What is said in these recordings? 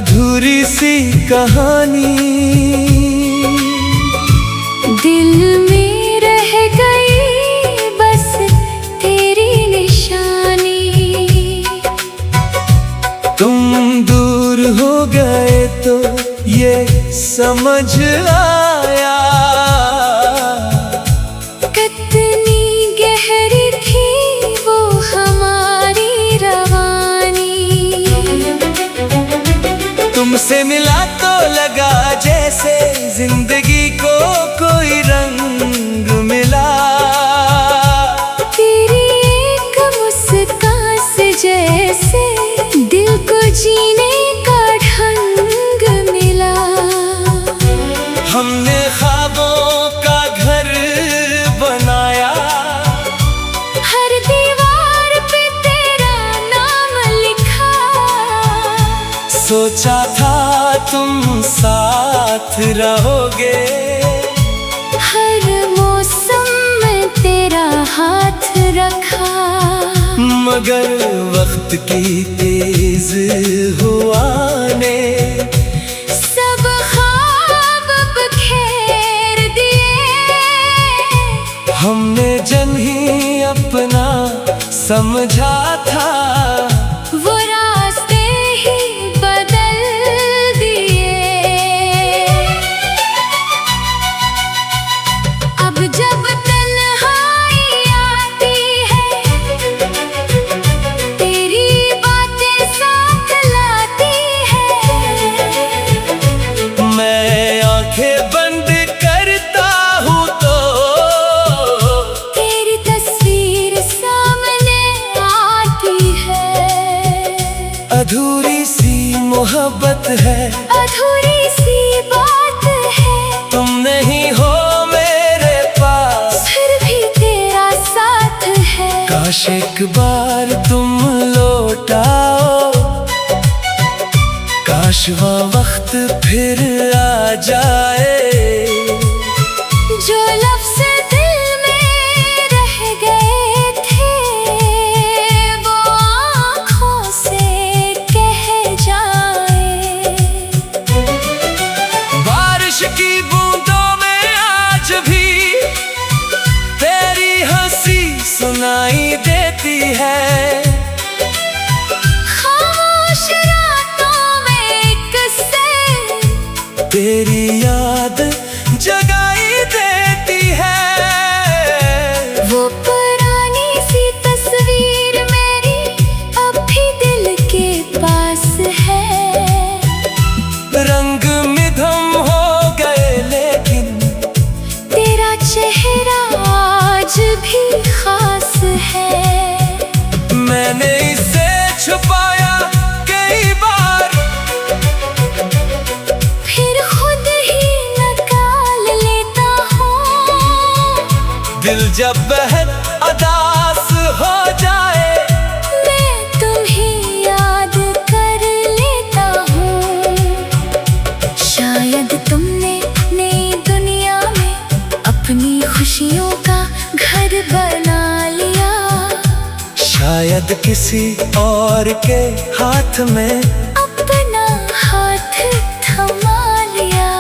अधूरी सी कहानी दिल में रह गई बस तेरी निशानी। तुम दूर हो गए तो ये समझ आया कितनी गहरी थी वो हमारी रवानी। तुमसे मिला तो लगा जैसे जिंदगी को कोई रंग मिला। तेरी एक मुस्कान से जैसे दिल को जीने का ढंग मिला। हमने ख्वाबों का घर बनाया, हर दीवार पे तेरा नाम लिखा। सोचा था तुम साथ रहोगे, हर मौसम में तेरा हाथ रखा। मगर वक्त की तेज हुआ ने सब ख्वाब बिखेर दिए। हमने जन ही अपना समझा था, वो रास्ते ही बदल दिए। अब जब तन्हाई आती है तेरी बातें साथ लाती है। मैं आंखें बंद करता हूँ तो तेरी तस्वीर सामने आती है। अधूरी सी मोहब्बत है, अधूरी सी बात है। तुम नहीं हो मेरे पास फिर भी तेरा साथ है। काश एक बार तुम लौट आओ, काश वो वक्त फिर आ जाए। जो लफ्ज़ दिल में रह गए थे वो आँखों से कह जाए। बारिश की बूंदों में आज भी तेरी हंसी सुनाई देती है। खामोश रातों में किस्से तेरी याद जगाई देती है। वो पुरानी सी तस्वीर मेरी अब भी दिल के पास है। रंग मिधम हो गए लेकिन तेरा चेहरा आज भी खास है। मैंने इसे छुपाया कई बार, फिर खुद ही निकाल लेता हूँ। दिल जब बेहद अदास हो जाए मैं तुम्हें याद कर लेता हूँ। शायद तुमने नई दुनिया में अपनी खुशियों का घर बना लिया। शायद किसी और के हाथ में अपना हाथ थमा लिया।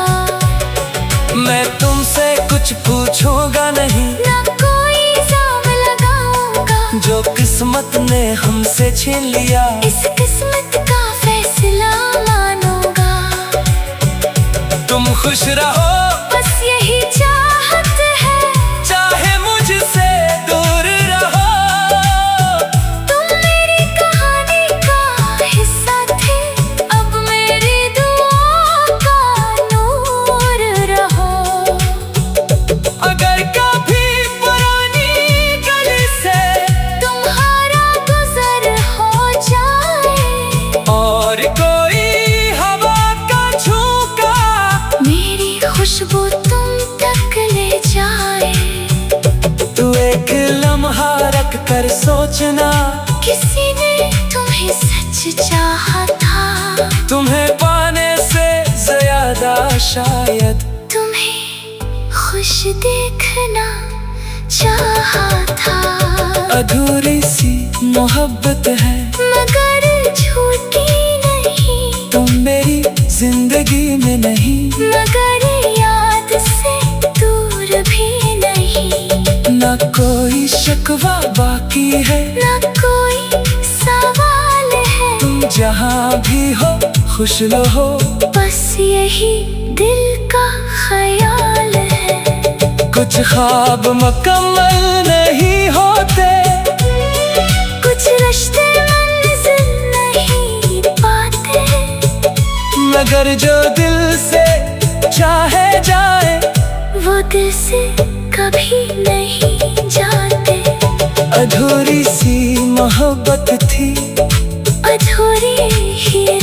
मैं तुमसे कुछ पूछूंगा नहीं, ना कोई इल्जाम लगाऊंगा। जो किस्मत ने हमसे छीन लिया इस किस्मत का फैसला मानूंगा। तुम खुश रहो बस यही चाहत है, चाहे मुझसे दूर रहो। तुम मेरी कहानी का हिस्सा थे, अब मेरी दुआओं का नूर रहो। अगर कभी पुरानी गली से तुम्हारा गुजर हो जाए और कोई हवा का झोंका मेरी खुशबू तुम तक ले जाए। तू एक लम्हा रख कर सोचना, किसी ने तुम्हें सच चाहा था। तुम्हें पाने से ज्यादा शायद तुम्हें खुश देखना चाहा था। अधूरी सी मोहब्बत है मगर झूठी नहीं। तुम मेरी जिंदगी में नहीं, मगर याद से दूर भी नहीं। ना कोई शिकवा बाकी है, ना कोई सवाल है। तुम जहाँ भी हो खुश रहो, बस यही दिल का ख्याल है। कुछ ख्वाब मुकम्मल नहीं होते, कुछ रिश्ते मंजिल नहीं पाते, मगर जो दिल से चाहे जाए वो दिल से कभी नहीं जाते। अधूरी सी मोहब्बत थी, अधूरी ही